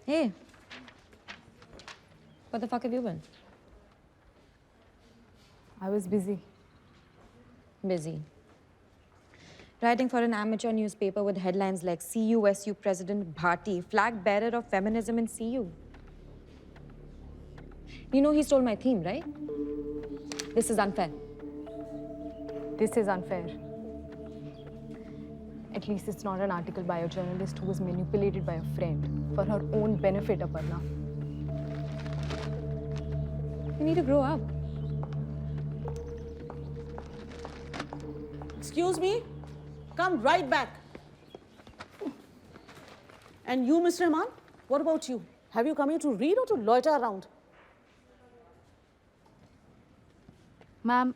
Hey, what the fuck have you been? I was busy. Busy. Writing for an amateur newspaper with headlines like CUSU President Bhati, flag bearer of feminism in CU. You know he stole my theme, right? This is unfair. This is unfair. At least it's not an article by a journalist who was manipulated by a friend for her own benefit, Aparna. You need to grow up. Excuse me? Come right back. And you, Mr. Iman? What about you? Have you come here to read or to loiter around? Ma'am,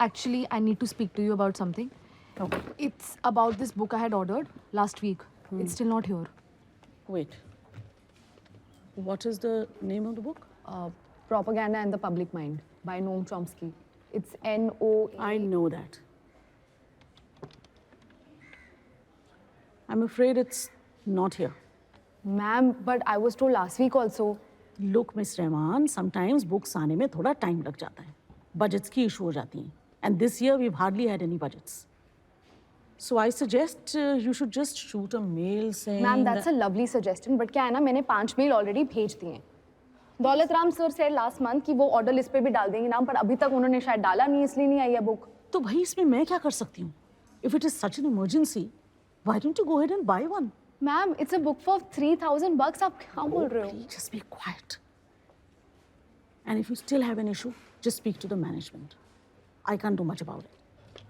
actually, I need to speak to you about something. Okay. It's about this book I had ordered last week. It's still not here. Wait. What is the name of the book? Propaganda and the Public Mind by Noam Chomsky. It's N-O... I know that. I'm afraid it's not here. Ma'am, but I was told last week also. Look, Mr. Iman, sometimes books आने में थोड़ा time लग जाता है. Budgets की issue हो जाती हैं. And this year we've hardly had any budgets. So I suggest you should just shoot a mail saying... Ma'am, that's a lovely suggestion, but क्या है ना, मैंने 5 मेल already भेज दिए हैं. Daulat Ram sir said last month कि वो order list पे भी डाल देंगे नाम, पर अभी तक उन्होंने शायद डाला नहीं, इसलिए नहीं आई है book. तो भाई इसमें मैं क्या कर सकती हूँ? If it is such an emergency, why don't you go ahead and buy one? Ma'am, it's a book for $3,000. आप क्या बोल रहे हो? Please just be quiet. And if you still have an issue, just speak to the management. I can't do much about it.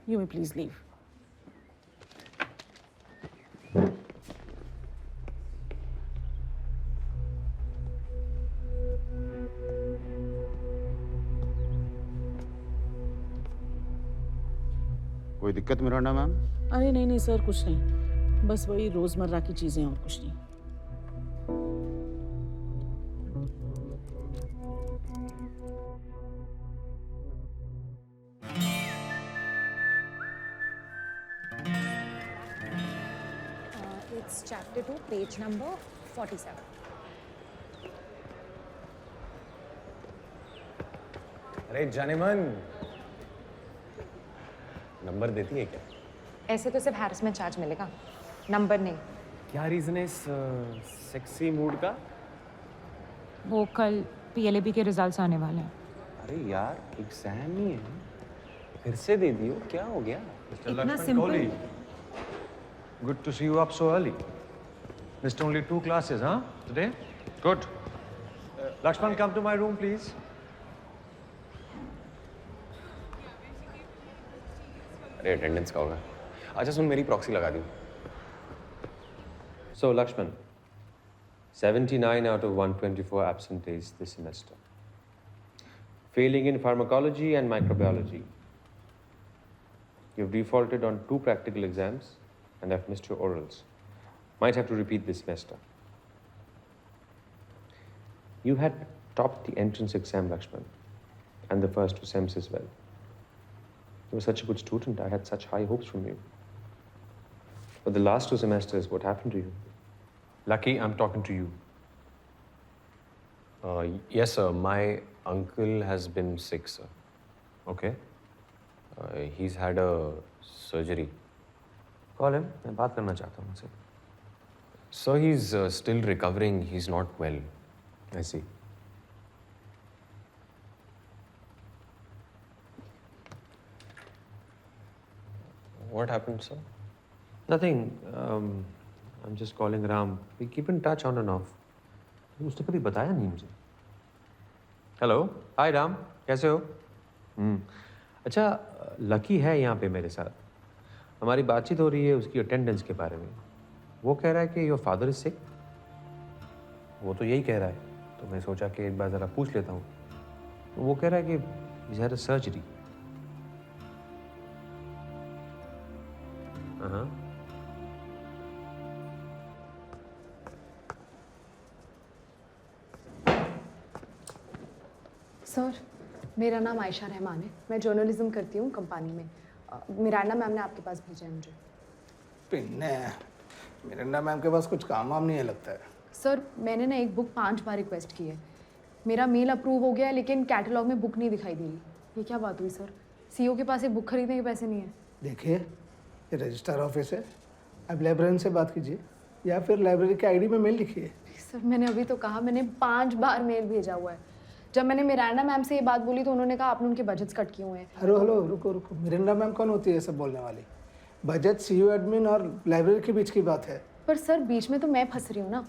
You may please leave. कोई दिक्कत Miranda ma'am? अरे नहीं sir, कुछ नहीं. बस वही रोजमर्रा की चीजें और कुछ नहीं. It's chapter 2, page number 47. अरे जानेमन, नंबर देती है क्या? ऐसे तो सिर्फ हैरेसमेंट चार्ज मिलेगा, नंबर नहीं. क्या रीजन है इस सेक्सी मूड का? वो कल PLAB के रिजल्ट्स आने वाले हैं. अरे यार, एग्जाम ही है, फिर से दे दियो, क्या हो गया? इतना simple. Good to see you up so early. Missed only 2 classes, huh? Today? Good. Lakshman, come to my room, please. अरे अटेंडेंस का होगा. अच्छा सुन, मेरी प्रॉक्सी लगा दी. So, Lakshman, 79 out of 124 absent days this semester. Failing in pharmacology and microbiology. You've defaulted on 2 practical exams and have missed your orals. Might have to repeat this semester. You had topped the entrance exam, Lakshman, and the first 2 sems as well. You were such a good student. I had such high hopes from you. But the last 2 semesters, what happened to you? Lucky, I'm talking to you. Yes sir, my uncle has been sick sir. Okay. He's had a surgery. Call him. मैं बात करना चाहता हूँ उनसे. Sir, he's still recovering. He's not well. I see. What happened, sir? Nothing. I'm just calling Ram. We keep in touch on and off. उसने कभी बताया नहीं मुझे. Hello. Hi Ram. कैसे हो? अच्छा, लकी है यहाँ पे मेरे साथ. हमारी बातचीत हो रही है उसकी अटेंडेंस के बारे में. वो कह रहा है कि योर फादर इज सिक. वो तो यही कह रहा है. तो मैं सोचा कि एक बार ज़रा पूछ लेता हूँ. तो वो कह रहा है कि इज हैड अ सर्जरी. हाँ. सर, मेरा नाम आयशा रहमान है. मैं जर्नलिज्म करती हूँ कंपनी में. मिरांडा मैम ने आपके पास भेजा है मुझे. पिन्ने मिरांडा मैम के पास कुछ काम वाम नहीं है लगता है. सर मैंने ना एक बुक 5 बार रिक्वेस्ट की है, मेरा मेल अप्रूव हो गया है लेकिन कैटलॉग में बुक नहीं दिखाई दे रही। ये क्या बात हुई सर? सीईओ के पास एक बुक खरीदने के पैसे नहीं है। देखिए, ये रजिस्ट्रार ऑफिस है, आप लाइब्रेरियन से बात कीजिए या फिर लाइब्रेरी के आईडी में मेल लिखिए। सर मैंने अभी तो कहा, मैंने 5 बार मेल भेजा हुआ है। जब मैंने मिरांडा मैम से ये बात बोली तो उन्होंने कहा आपने उनके बजट्स कट किए हुए हैं। हेलो हेलो, रुको रुको, मिरांडा मैम कौन होती है ये सब बोलने वाली? बजट सीईओ एडमिन और लाइब्रेरी के बीच की बात है। पर सर बीच में तो मैं फंस रही हूँ ना,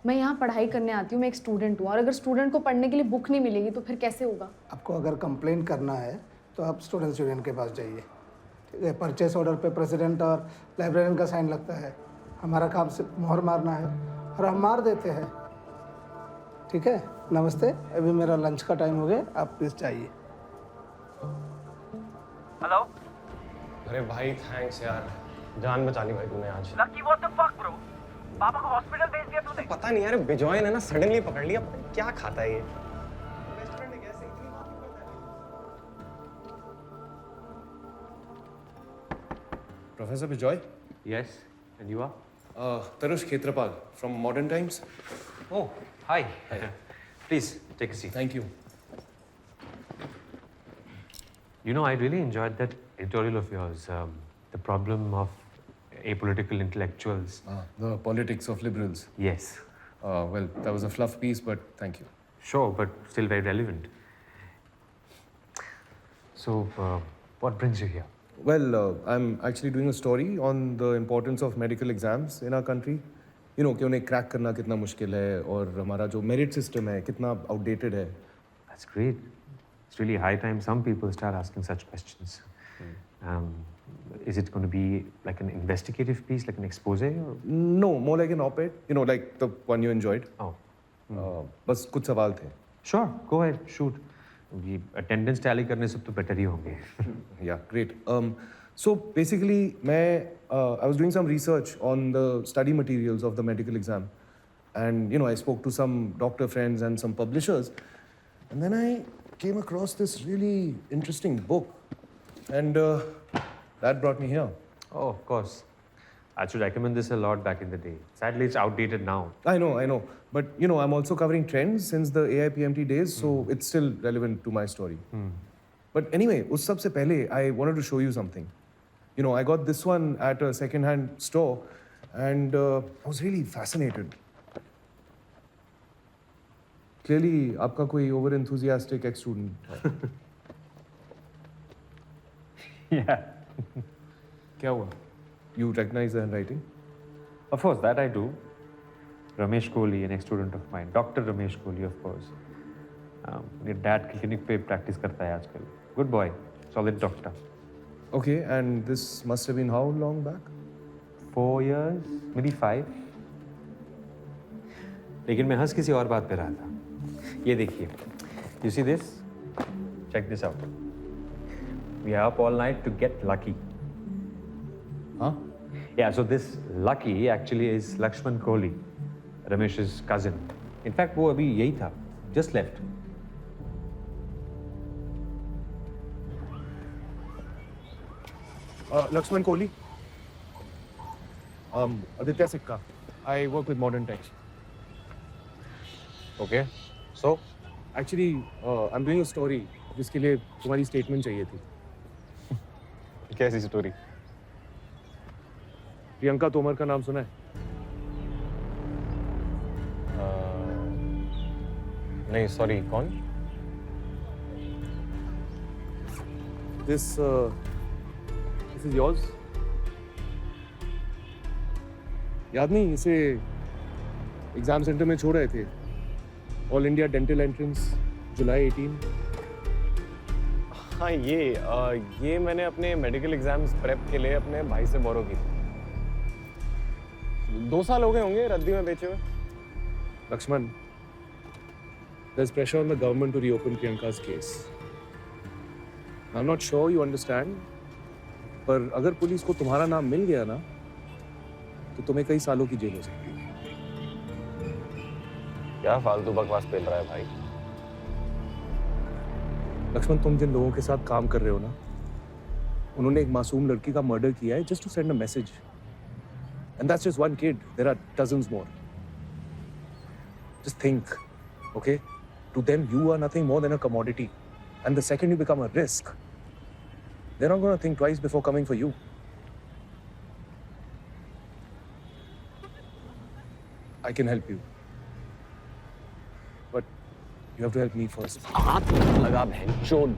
मैं यहाँ पढ़ाई करने आती हूँ, मैं एक स्टूडेंट हूँ, और अगर स्टूडेंट को पढ़ने के लिए बुक नहीं मिलेगी तो फिर कैसे होगा? आपको अगर कंप्लेन करना है तो आप स्टूडेंट यूनियन के पास जाइए, ठीक है? परचेस ऑर्डर पे प्रेसिडेंट और लाइब्रेरियन का साइन लगता है। हमारा काम सिर्फ मोहर मारना है और हम मार देते हैं, ठीक है? नमस्ते, अभी मेरा लंच का टाइम हो गया, आप प्लीज़ जाइए। हेलो अरे भाई थैंक्स यार, जान बचा ली भाई तूने आज। Lucky what the fuck bro, पापा को हॉस्पिटल भेज दिया तूने। पता नहीं यार, बिजॉय ने ना सडनली पकड़ लिया, पता नहीं क्या खाता है ये। Professor Bijoy, Yes, and you are? Tarush Khetrapal from Modern Times. Oh, hi. Please, take a seat. Thank you. You know, I really enjoyed that editorial of yours, the problem of apolitical intellectuals. The politics of liberals. Yes, Well, that was a fluff piece, but thank you. sure, but still very relevant. So, what brings you here? Well, I'm actually doing a story on the importance of medical exams in our country. You know, कि उन्हें crack करना कितना मुश्किल है और हमारा जो merit system है कितना आउटडेटेड है. That's great. It's really high time some people start asking such questions. Is it going to be like an investigative piece, like an expose? Or? No, more like an op-ed. You know, like the one you enjoyed. Oh, बस कुछ सवाल थे. sure, go ahead, shoot. ये attendance tally करने से तो better ही होंगे. Yeah, great. So basically, I was doing some research on the study materials of the medical exam, and you know, I spoke to some doctor friends and some publishers, and then I came across this really interesting book, and that brought me here. Oh, of course. I should recommend this a lot back in the day. Sadly, it's outdated now. I know, but you know, I'm also covering trends since the AIPMT days, so it's still relevant to my story. But anyway, उस सब से पहले, I wanted to show you something. You know, I got this one at a second-hand store, and I was really fascinated. Clearly, आपका कोई over-enthusiastic ex-student है. Yeah. क्या हुआ? You recognize the handwriting? Of course, that I do. Ramesh Kohli, an ex-student of mine. Dr. Ramesh Kohli, of course. मेरे dad की clinic पे practice करता है आजकल. Good boy, solid doctor. Okay, and this must have been how long back? 4 years, maybe 5. लेकिन मैं हंस किसी और बात पे रहा था. ये देखिए. You see this? Check this out. We are up all night to get lucky. Huh? Yeah, so this Lucky actually is Lakshman Kohli, Ramesh's cousin. In fact, वो अभी यही था, just left. Lakshman Kohli. Aditya Sikka. I work with Modern Times. Okay. So, Actually, I'm doing a story जिसके लिए तुम्हारी statement चाहिए थी. कैसी स्टोरी? प्रियंका तोमर का नाम सुना है? नहीं सॉरी, कौन? This is yours? याद नहीं, इसे एग्जाम सेंटर में छोड़ रहे थे. ऑल इंडिया डेंटल एंट्रेंस, जुलाई 18. हाँ, ये मैंने अपने मेडिकल एग्जाम्स प्रेप के लिए अपने भाई से बोरो की थी. 2 साल हो गए होंगे रद्दी में बेचे हुए. Lakshman, there's pressure on the government to reopen Priyanka's case. I'm not sure you understand, पर अगर पुलिस को तुम्हारा नाम मिल गया ना, तो तुम्हें कई सालों की जेल हो सकती है. क्या फालतू बकवास पेल रहा है भाई? लक्ष्मण, तुम जिन लोगों के साथ काम कर रहे हो ना, उन्होंने एक मासूम लड़की का मर्डर किया है just to send a message. And that's just one kid. There are dozens more. Just think, okay? To them, you are nothing more than a commodity. And the second you become a risk, they're not going to think twice before coming for you. I can help you. But you have to help me first. हाथ मत लगा भैंचोद।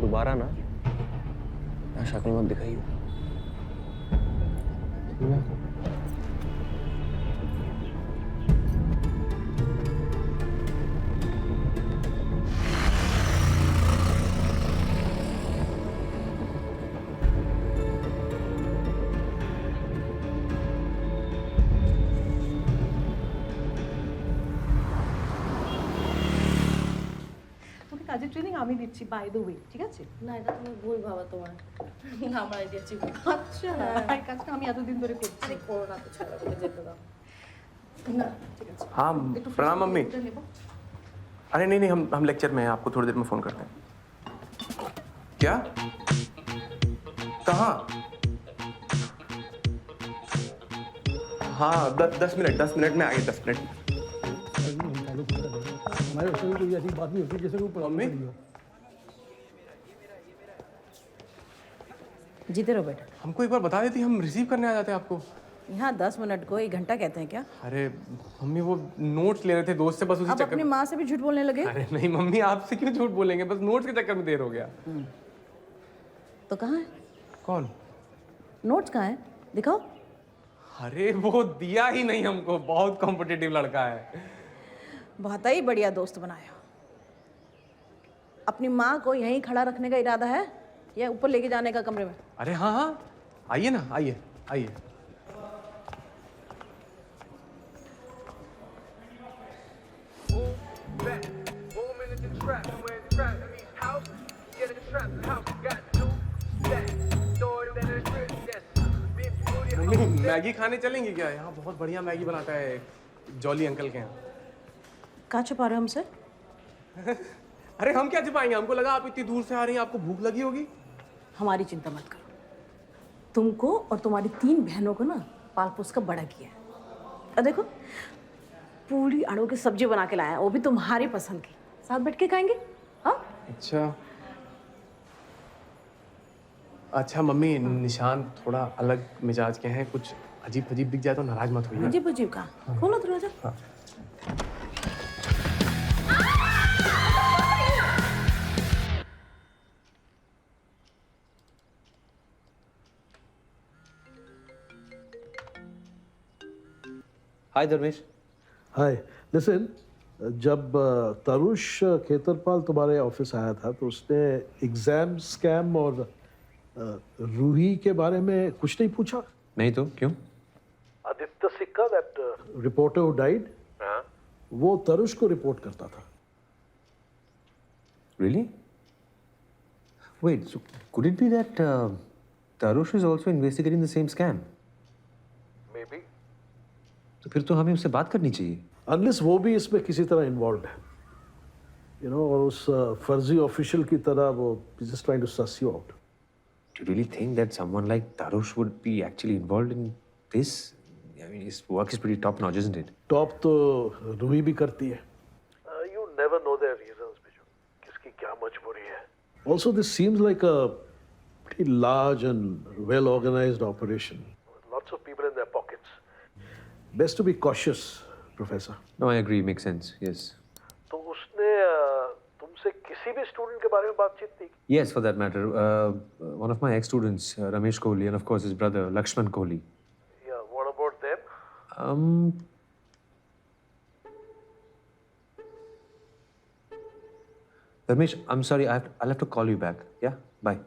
दोबारा ना शक्ल मत दिखाइए। তোকে কাজের ট্রেনিং আমি দিচ্ছি বাই দ্য ওয়ে, ঠিক আছে? না এটা তুমি ভুল ভাবা তোমার আমার আইডিয়া ছিল। আচ্ছা, এই কাজটা আমি এতদিন ধরে করছি। আরে করো না তো, ছাড়ো ওকে যেতে দাও। না ঠিক আছে। हाँ একটু प्रणाम मम्मी। ফোনটা নেবো। अरे नहीं नहीं, हम लेक्चर में हैं, आपको थोड़ी देर में फ़ोन करते हैं। क्या? कहाँ? हाँ 10 मिनट में आइए, 10 मिनट। हमारे उसमें कोई ऐसी बात नहीं होती जैसे कोई प्रॉब्लम मम्मी? नहीं हो। जीते रहो बेटा। हमको एक बार बता देती, हम रिसीव करने आ जाते हैं आपको। यहाँ 10 मिनट को 1 घंटा कहते हैं क्या? अरे मम्मी वो नोट्स ले रहे थे दोस्त से, बस उसी अब चक्कर अपनी में। माँ से भी झूठ बोलने लगे? अरे नहीं मम्मी, आपसे क्यों झूठ बोलेंगे, बस नोट्स के चक्कर में देर हो गया। तो कहाँ है कौन? नोट्स? कहाँ है दिखाओ। अरे वो दिया ही नहीं हमको, बहुत कॉम्पिटिटिव लड़का है। बहुत ही बढ़िया दोस्त बनाया। अपनी माँ को यहीं खड़ा रखने का इरादा है या ऊपर लेके जाने का कमरे में? अरे हाँ हाँ, आइए ना, आइए आइए। मम्मी मैगी खाने चलेंगे क्या? यहाँ बहुत बढ़िया मैगी बनाता है जॉली अंकल के यहाँ। कहाँ छुपा रहे हो हमसे? अरे हम क्या छिपाएंगे, हमको लगा आप इतनी दूर से आ रही हैं, आपको भूख लगी होगी। हमारी चिंता मत करो, तुमको और तुम्हारी 3 बहनों को ना पाल पोस कर बड़ा किया है। और देखो पूरी आड़ू की सब्जी बना के लाया है, वो भी तुम्हारी पसंद की। साथ बैठ के खाएंगे। हाँ अच्छा मम्मी, निशान थोड़ा अलग मिजाज के हैं, कुछ अजीब अजीब दिख जाए तो नाराज मत होइए। अजीब अजीब का खोलो दरवाजा। हाँ। हाय धर्मेश। हाय, लिसन, जब तरुष खेतरपाल तुम्हारे ऑफिस आया था तो उसने एग्जाम स्कैम और रूही के बारे में कुछ नहीं पूछा? नहीं तो क्यों? आदित्य सिक्का, दैट रिपोर्टर हु डाइड, वो तरुष को रिपोर्ट करता था। Really? Wait, so could it be that Tarush is also investigating the same scam? Maybe. तो फिर तो हमें उससे बात करनी चाहिए। अनलेस वो भी इसमें किसी तरह इन्वॉल्व है, यू नो, और उस फर्जी ऑफिशियल की तरह वो just trying to suss you out. Do you really think that someone like Tarush would be actually involved in this? I mean, his work is pretty top notch, isn't it? Top तो रूही भी करती है। You never know their reasons, Biju, किसकी क्या मजबूरी है। Also, this seems like a pretty large and well-organized operation. Lots of people in their pockets. Best to be cautious, Professor. No, I agree. Makes sense. Yes. तो उसने तुमसे किसी भी student के बारे में बातचीत नहीं की? Yes, for that matter. One of my ex-students, Ramesh Kohli, and of course his brother, Lakshman Kohli. Yeah, what about them? Ramesh, I'm sorry. I'll have to call you back. Yeah? Bye.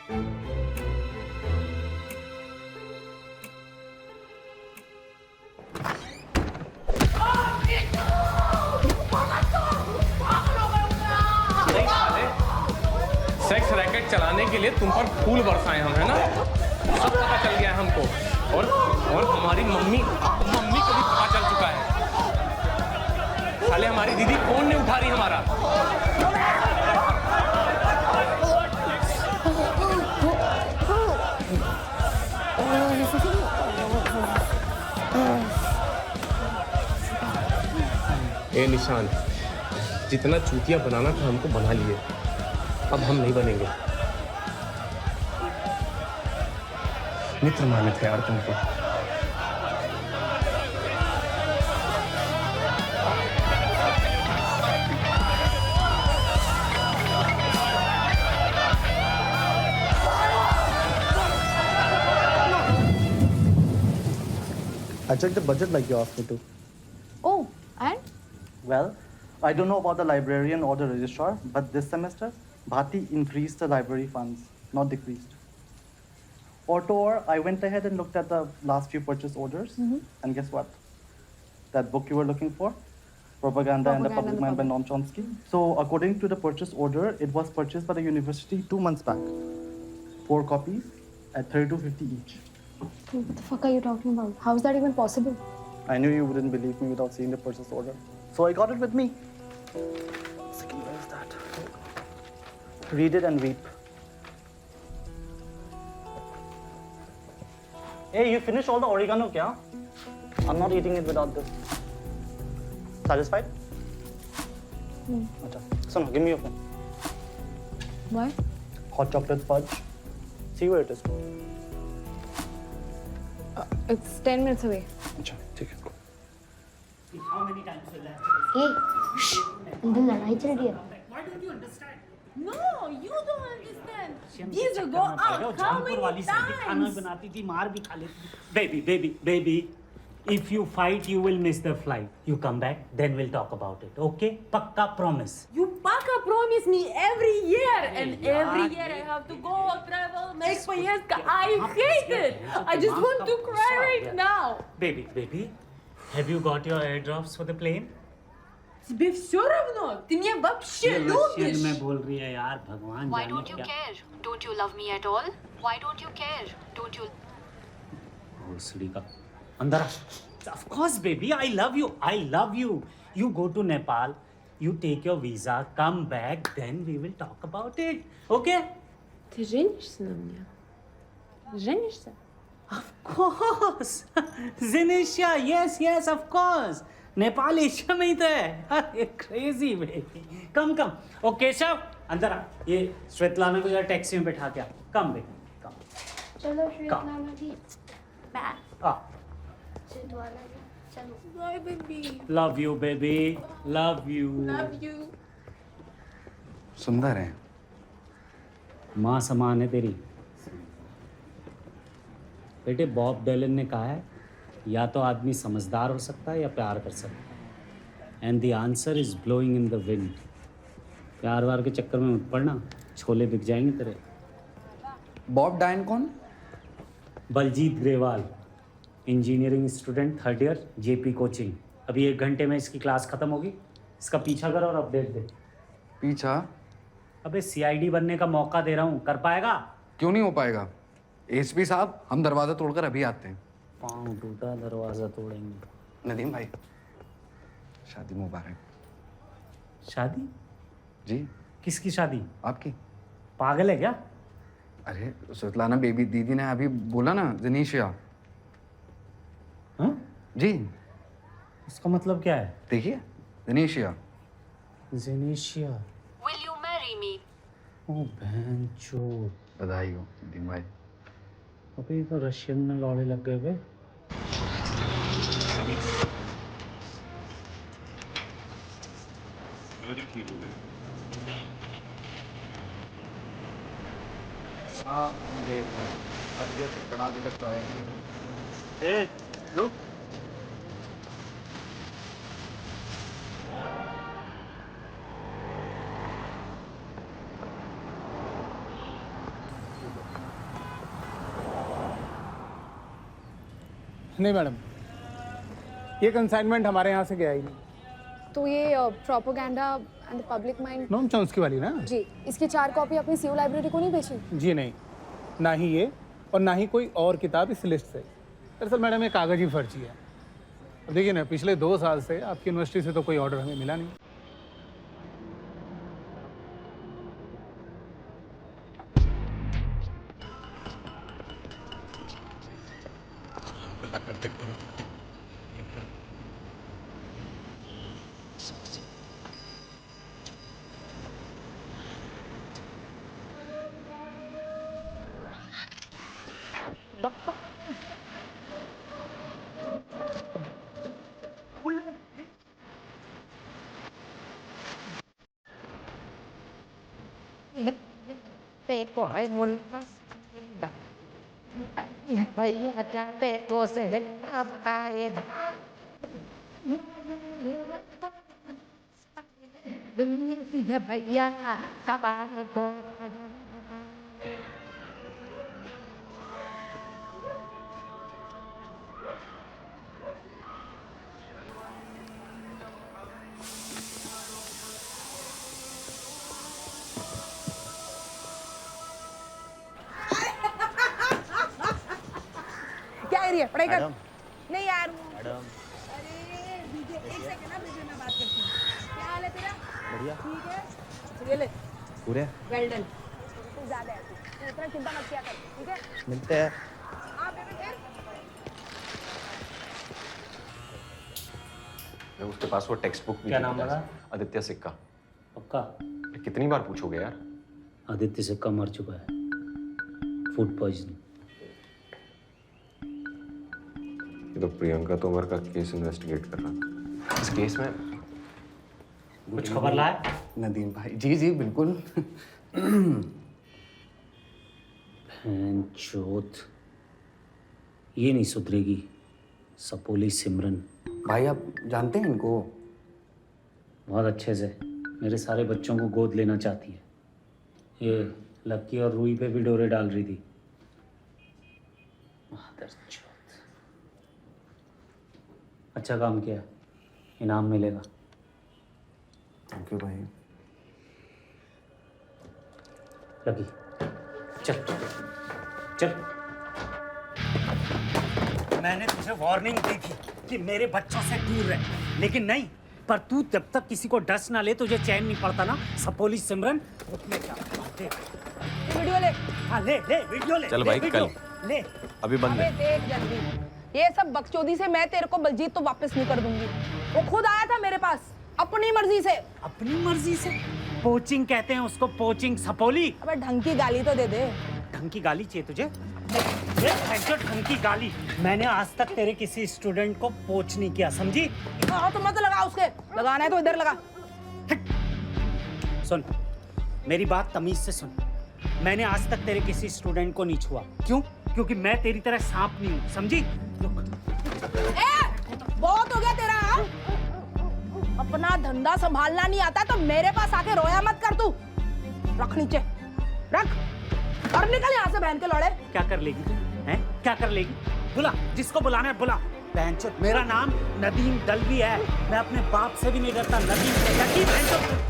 Sex racket चलाने के लिए तुम पर फूल बरसाए हम, है ना? सब पता चल गया है हमको। और हमारी मम्मी को भी पता चल चुका है। साले हमारी दीदी फोन नहीं उठा रही हमारा। ए निशान, जितना चूतिया बनाना था हमको बना लिए, अब हम नहीं बनेंगे। मित्र माने थे यार तुमको। I checked the budget like you asked me to. Oh, and? Well, I don't know about the librarian or the registrar, but this semester, Bhati increased the library funds, not decreased. Or I went ahead and looked at the last few purchase orders, and guess what? That book you were looking for, Propaganda and the Public Mind by Noam Chomsky. So according to the purchase order, it was purchased by the university 2 months back. 4 copies at $32.50 each. What the fuck are you talking about? How is that even possible? I knew you wouldn't believe me without seeing the purchase order. So I got it with me. Second, where is that? Read it and weep. Hey, you finished all the oregano, kya? I'm not eating it without this. Satisfied? Acha. Suno, give me your phone. Why? Hot chocolate fudge. See where it is. It's 10 minutes away. Acha, take it. How many times will that? Hey, shh. इधर लड़ाई चल रही है. Why don't you understand? No, you don't understand. These These go out. How many वाली सब्जी खाना times? बनाती थी, मार भी खा लेती थी. Baby. If you fight, you will miss the flight. You come back, then we'll talk about it. Okay? Pakka promise. You paka promise me every year, and every year I have to go travel, make поездка. I hate it. I just want to cry right now. Baby, have you got your airdrops for the plane? Тебе все равно? Ты меня вообще любишь? में बोल रही है यार, भगवान Why जाने don't you क्या. care? Don't you love me at all? Why don't you care? Don't you? भोसड़ी का अंदर. Of course, baby, I love you. You go to Nepal, you take your visa, come back, then we will talk about it. Okay? Ты женишься на мне? Женишься? Of course. Zinishia, yes, of course. Nepal Asia में ही तो है. Crazy baby. Come. Okay, Keshav, अंदर आ. ये Svetlana को जरा taxi में बैठा के आ. Come baby, come. चलो श्वेतलाना जी. Bye. श्वेतवाला जी. चलो. Bye, baby. Love you, baby. Love you. Love you. सुंदर है. माँ समान है तेरी. बेटे बॉब डिलन ने कहा है, या तो आदमी समझदार हो सकता है या प्यार कर सकता है. And the answer is blowing in the wind. प्यार वार के चक्कर में मत पड़ना, छोले बिक जाएंगे तेरे. बॉब डायन कौन? Baljit Grewal, engineering student, 3rd year, JP coaching. अभी 1 घंटे में इसकी क्लास खत्म होगी. इसका पीछा कर और अपडेट दे. पीछा? अबे सीआईडी बनने का मौका दे रहा हूँ, कर पाएगा? क्यों नहीं हो पाएगा? एसपी साहब, हम दरवाजा तोड़कर अभी आते हैं. पाँव टूटा दरवाजा तोड़ेंगे. नदीम भाई, शादी मुबारक. शादी? जी. किसकी शादी? आपकी. पागल है क्या? अरे स्वेतलाना बेबी दीदी ने अभी बोला ना, जनीशिया. हाँ? जी. इसका मतलब क्या है? देखिए, जनीशिया. जेनेशिया. Will you marry me? ओ बहनचोद. बधाई हो नदीम भाई. अबे तो रशियन में लौड़े लग गए बे. हाँ, देख. अजय से कड़ा भी लगता है. ए, रुक. नहीं मैडम, ये कंसाइनमेंट हमारे यहाँ से गया ही नहीं। तो ये propaganda and the public mind Noam Chomsky वाली ना? जी, इसकी 4 कॉपी अपनी सीयू लाइब्रेरी को नहीं भेजी? जी नहीं, ना ही ये और ना ही कोई और किताब इस लिस्ट से। दरअसल मैडम ये कागजी फर्जी है। अब देखिए ना, पिछले 2 साल से आपकी यूनिवर्सिटी से तो कोई ऑर्डर हमें मिला नहीं। Pe của anh muốn đặt bây giờ pe của sẽ đến ai đừng bây giờ các bạn क्या एरिया पढ़ाई कर? नहीं यार। मैडम, अरे विजय, एक सेकंड ना, विजय मैं बात करती हूँ। क्या हाल है तेरा? बढ़िया। ठीक है, ये ले, पूरे वेल डन। तू ज्यादा है, तू इतना चिंता मत किया कर, ठीक है? मिलते हैं। हाँ बेबी फिर? उसके पास वो टेक्स्ट बुक भी क्या थी नाम पता है? लगा? आदित्य सिक्का। पक्का? कितनी बार पूछोगे यार? आदित्य सिक्का मर चुका है, फूड पॉइजनिंग। ये तो प्रियंका तोमर का केस इन्वेस्टिगेट कर रहा था। इस केस में कुछ खबर लाए? नदीम भाई, जी जी बिल्कुल। चौथ, ये नहीं सुधरेगी सपोली सिमरन। भाई आप जानते हैं इनको? बहुत अच्छे से, मेरे सारे बच्चों को गोद लेना चाहती है। ये लक्की और रूही पे भी डोरे डाल रही थी। मादरचोद। अच्छा काम किया, इनाम मिलेगा। थैंक यू भाई। लकी चल चल। मैंने तुझे वार्निंग दी थी कि मेरे बच्चों से दूर रह, लेकिन नहीं, पर तू जब तक किसी को डस ना ले तुझे चैन नहीं पड़ता ना सपोली सिमरन। वीडियो ले। हाँ ले ले वीडियो ले। चल ले, भाई, वीडियो, कल। ले। अभी बंद है। देख जल्दी, ये सब बकचोदी से मैं तेरे को बलजीत तो वापस नहीं कर दूंगी। वो खुद आया था मेरे पास अपनी मर्जी से। अपनी मर्जी से? पोचिंग कहते हैं उसको, पोचिंग सपोली। अबे ढंग की गाली तो दे दे। ढंग की गाली चाहिए तुझे? ढंग की गाली। मैंने आज तक तेरे किसी स्टूडेंट को पोच नहीं किया, समझी? हाँ तो मत लगा उसके, लगाना है तो इधर लगा। सुन, मेरी बात तमीज से सुन। मैंने आज तक तेरे किसी स्टूडेंट को नहीं छुआ। क्यों? क्योंकि मैं तेरी तरह सांप नहीं हूँ, समझी? बहुत हो गया तेरा। हाँ? अपना धंधा संभालना नहीं आता तो मेरे पास आके रोया मत कर तू। रख नीचे, रख और निकल यहाँ से बहन के लौड़े। क्या कर लेगी तू? हैं? क्या कर लेगी? बुला, जिसको बुलाना है बुला। बहनचोद, मेरा नाम नदीम दलवी है। मैं अपने बाप से भी नहीं डरता। नदीम दलवी बहनचोद।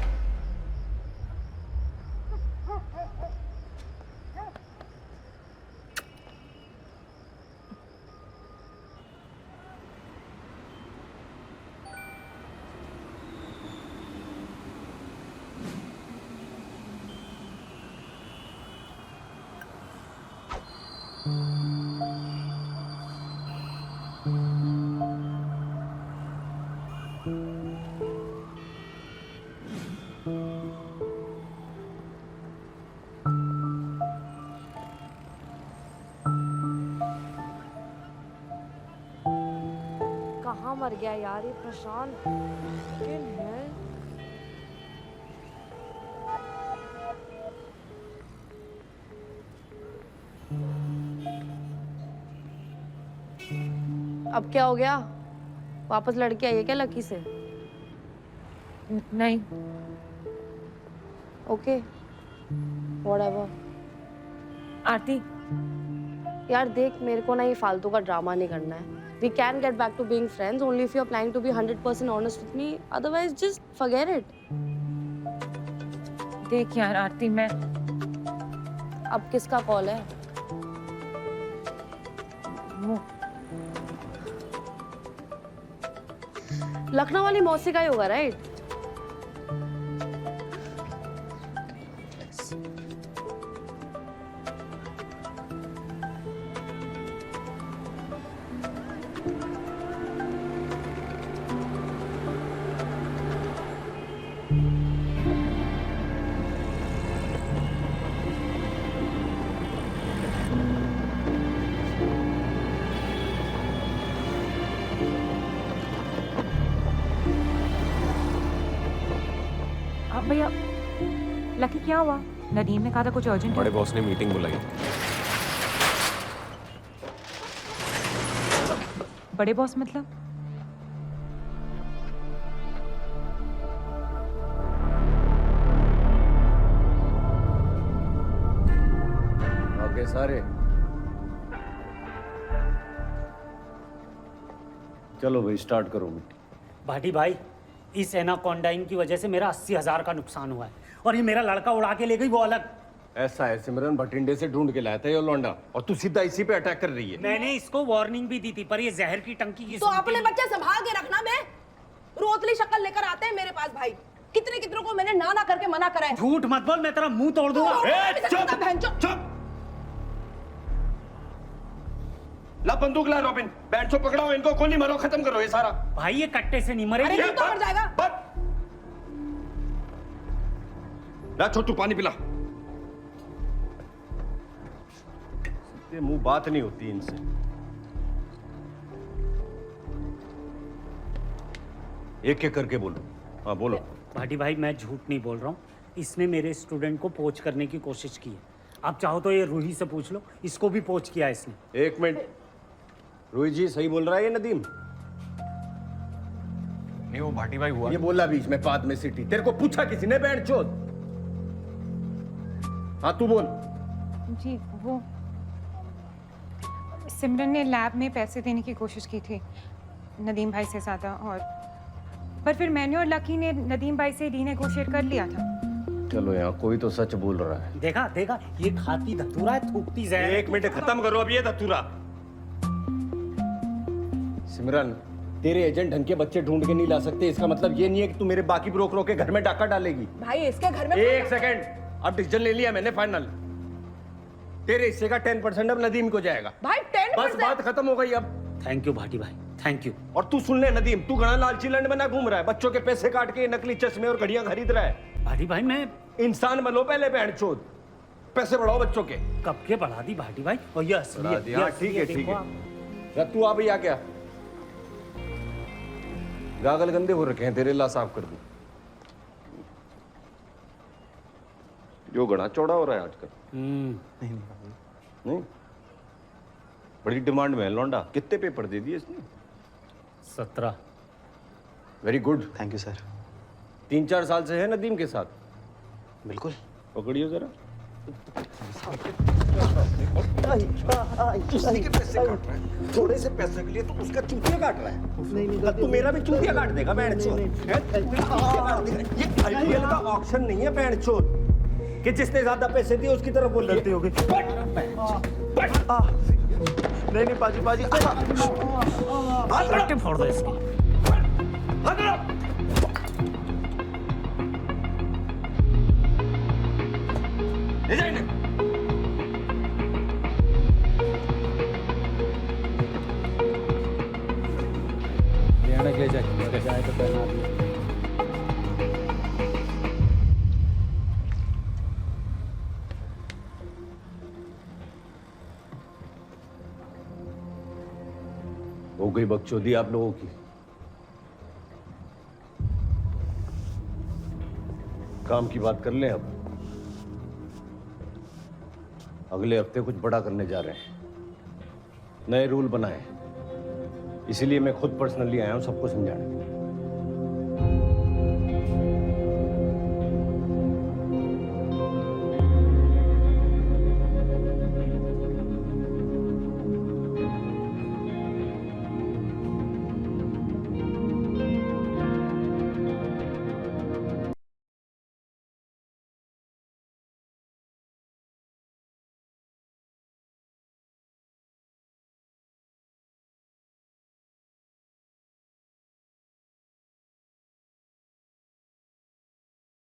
कहाँ मर गया यार ये प्रशांत? किन है? अब क्या हो गया? वापस लड़के आई है क्या लकी से? नहीं। Okay, whatever. आरती, यार देख, मेरे को ना ये फालतू का ड्रामा नहीं करना है। We can get back to being friends only if you're planning to be 100% honest with me. Otherwise, just forget it. देख यार आरती, मैं अब किसका कॉल है? लखनऊ वाली मौसी का ही होगा, राइट? भैया लकी क्या हुआ? नदीम ने कहा था कुछ अर्जेंट। बड़े बॉस ने मीटिंग बुलाई। बड़े बॉस मतलब? ओके सारे चलो भाई स्टार्ट करो मीटिंग। भाटी भाई, इस एनाकोंडाइन की वजह से मेरा 80,000 का नुकसान हुआ है और ये मेरा लड़का उड़ा के ले गई वो अलग। ऐसा है सिमरन, भटिंडे से ढूंढ के लाया था ये लौंडा और तू सीधा इसी पे अटैक कर रही है। मैंने इसको वार्निंग भी दी थी पर ये जहर की टंकी की तो अपने बच्चे संभाल के रखना। मैं रोतली शक्ल लेकर आते हैं मेरे पास भाई। कितने कितनों को मैंने ना करके मना करा है। झूठ मत बोल, मैं तेरा मुंह तोड़ दूंगा। चुप। ला बंदूक ला रॉबिन, बैंड को पकड़ाओ, इनको गोली मारो, खत्म करो ये सारा। भाई ये कट्टे से नहीं मरेगी। अरे तो मर जाएगा। ला छोटू पानी पिला। ये मुंह बात नहीं होती इनसे। एक एक करके बोलो। हाँ बोलो। भाटी भाई मैं झूठ नहीं बोल रहा हूँ, इसने मेरे स्टूडेंट को पोच करने की कोशिश की है। आप चाहो तो ये रूही से पूछ लो, इसको भी पोच किया इसने। एक मिनट, रूही जी सही बोल रहा है ये नदीम? नहीं वो भाटी भाई हुआ। ये बोला बीच में बाद में सिटी। तेरे को पूछा किसी ने बैंड चोद? हाँ तू बोल। जी वो सिमरन ने लैब में पैसे देने की कोशिश की थी नदीम भाई से ज़्यादा, और पर फिर मैंने और लकी ने नदीम भाई से रीनेगोशिएट कर लिया था। चलो यहाँ कोई तो सच बोल रहा है। देखा देखा, ये खाती धतूरा है, थूकती जहर। एक मिनट खत्म करो अब ये धतूरा। सिमरन, तेरे एजेंट ढंग के बच्चे ढूंढ के नहीं ला सकते, इसका मतलब ये नहीं है कि तू मेरे बाकी ब्रोकरों के घर में डाका डालेगी। भाई इसके घर में एक सेकंड, अब डिसीजन ले लिया मैंने फाइनल। तेरे हिस्से का 10% अब नदीम को जाएगा। भाई 10%? बस बात खत्म हो गई अब। थैंक यू भाटी भाई, थैंक यू। और तू सुन ले नदीम, तू घना लालची लैंड में ना घूम रहा है, बच्चों के पैसे काट के नकली चश्मे और घड़ियां खरीद रहा है। भाटी भाई मैं इंसान बनो पहले, बैंड चोद। पैसे बढ़ाओ बच्चों के। कब के बढ़ा दी भाटी भाई? और ये असलियत, ठीक है ठीक है। तू आ भैया, क्या गागल गंदे हो रखे हैं तेरे, ला साफ कर दूं। जो घड़ा चौड़ा हो रहा है आजकल। नहीं बड़ी डिमांड में है लौंडा। कितने पेपर दे दिए इसने? 17। Very good, thank you sir. 3-4 साल से है नदीम के साथ? बिल्कुल। पकड़ियो जरा। उसी के पैसे काट रहा है, थोड़े से पैसे के लिए तो उसका चूतिया काट रहा है। नहीं तू मेरा भी चूतिया काट देगा बैंड चोद। ये आईपीएल का ऑक्शन नहीं है बैंड चोद कि जिसने ज्यादा पैसे दिए उसकी तरफ बोल लड़ती होगी। नहीं पाजी पाजी, फोड़ दो इसकी। ले जा इन्हें। ले जाए तो पहना दिया। हो गई बकचोदी आप लोगों की। काम की बात कर लें अब। अगले हफ्ते कुछ बड़ा करने जा रहे हैं, नए रूल बनाए, इसीलिए मैं खुद पर्सनली आया हूं सबको समझाने।